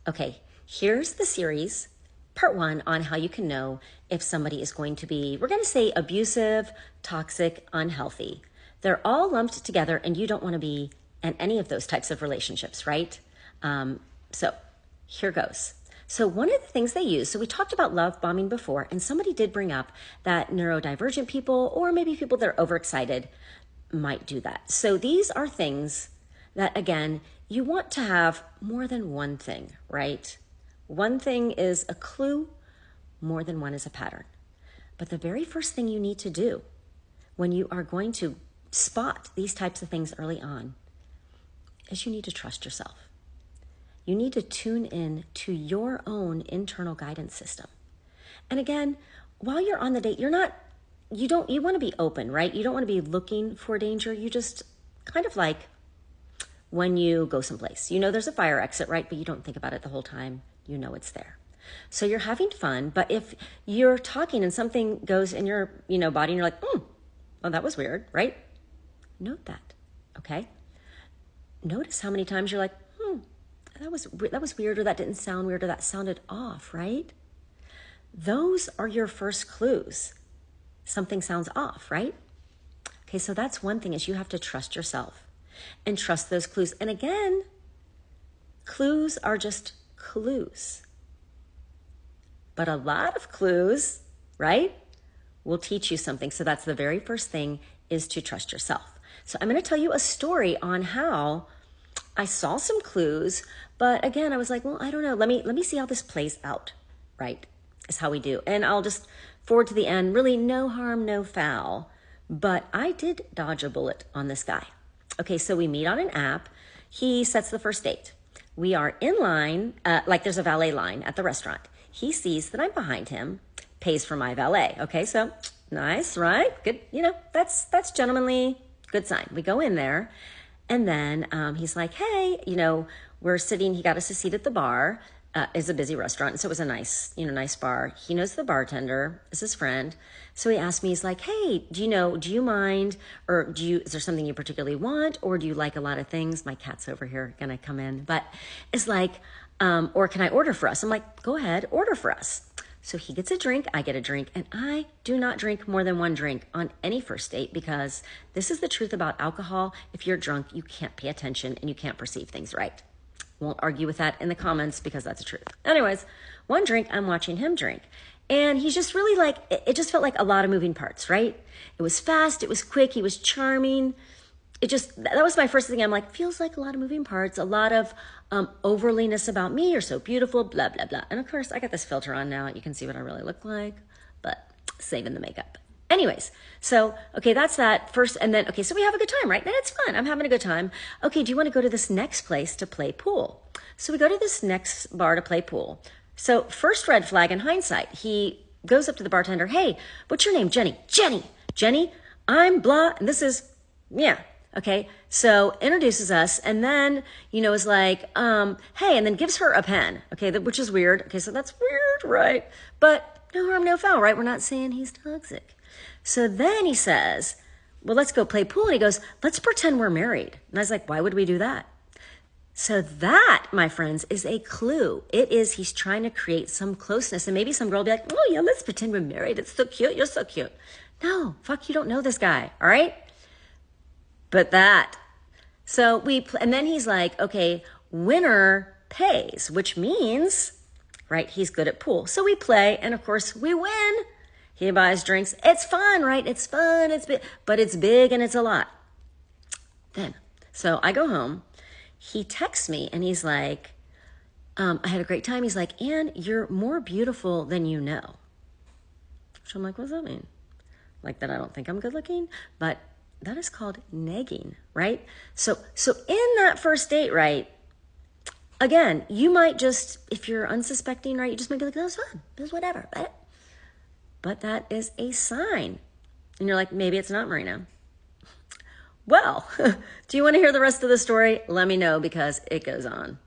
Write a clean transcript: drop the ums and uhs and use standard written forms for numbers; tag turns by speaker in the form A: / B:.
A: Okay, here's the series, part 1, on how you can know if somebody is going to be, we're going to say abusive, toxic, unhealthy. They're all lumped together and you don't want to be in any of those types of relationships, right? So here goes. So one of the things they use, so we talked about love bombing before, and somebody did bring up that neurodivergent people, or maybe people that are overexcited, might do that. So these are things that, again, you want to have more than one thing, right? One thing is a clue, more than one is a pattern. But the very first thing you need to do when you are going to spot these types of things early on is you need to trust yourself. You need to tune in to your own internal guidance system. And again, while you're on the date, you want to be open, right? You don't want to be looking for danger. You just kind of like when you go someplace, there's a fire exit, right? But you don't think about it the whole time. You know it's there. So you're having fun, but if you're talking and something goes in your, body and you're like, oh, that was weird, right? Note that, okay? Notice how many times you're like, that was weird, or that didn't sound weird, or that sounded off, right? Those are your first clues. Something sounds off, right? Okay, so that's one thing, is you have to trust yourself and trust those clues. And again, clues are just clues. But a lot of clues, right, will teach you something. So that's the very first thing, is to trust yourself. So I'm going to tell you a story on how I saw some clues, but again, I was like, well, I don't know. Let me see how this plays out, right? Is how we do. And I'll just forward to the end, really no harm, no foul. But I did dodge a bullet on this guy. Okay, so we meet on an app. He sets the first date. We are in line, like there's a valet line at the restaurant. He sees that I'm behind him, pays for my valet. Okay, so nice, right? Good, that's gentlemanly, good sign. We go in there. And then he's like, hey, we're sitting, he got us a seat at the bar. It's a busy restaurant. And so it was a nice bar. He knows the bartender, is his friend. So he asked me, he's like, hey, do you mind, or is there something you particularly want? Or do you like a lot of things? My cat's over here, gonna come in. But it's like, or can I order for us? I'm like, go ahead, order for us. So he gets a drink, I get a drink, and I do not drink more than one drink on any first date, because this is the truth about alcohol. If you're drunk, you can't pay attention and you can't perceive things right. Won't argue with that in the comments, because that's the truth. Anyways, one drink, I'm watching him drink. And he's just really like, it just felt like a lot of moving parts, right? It was fast, it was quick, he was charming. That was my first thing. I'm like, feels like a lot of moving parts, a lot of overliness about me. You're so beautiful, blah, blah, blah. And of course, I got this filter on now. You can see what I really look like, but saving the makeup. Anyways, so, okay, that's that first. And then, okay, so we have a good time, right? And it's fun. I'm having a good time. Okay, do you want to go to this next place to play pool? So we go to this next bar to play pool. So first red flag in hindsight, he goes up to the bartender. Hey, what's your name? Jenny. Jenny, I'm blah. And this is, yeah. Okay, so introduces us, and then, is like, hey, and then gives her a pen, okay, which is weird. Okay, so that's weird, right? But no harm, no foul, right? We're not saying he's toxic. So then he says, well, let's go play pool. And he goes, let's pretend we're married. And I was like, why would we do that? So that, my friends, is a clue. He's trying to create some closeness, and maybe some girl will be like, oh yeah, let's pretend we're married. It's so cute. You're so cute. No, fuck, you don't know this guy, all right? But so and then he's like, okay, winner pays, which means, right, he's good at pool. So we play, and of course we win. He buys drinks. It's fun, right? It's fun. It's big, but it's big and it's a lot. So I go home. He texts me and he's like, I had a great time. He's like, Ann, you're more beautiful than you know. So I'm like, what does that mean? Like that I don't think I'm good looking? But that is called negging, right? So in that first date, right, again, you might just, if you're unsuspecting, right, you just might be like, that was fun, it was whatever, but that is a sign. And you're like, maybe it's not, Marina. Well, do you want to hear the rest of the story? Let me know, because it goes on.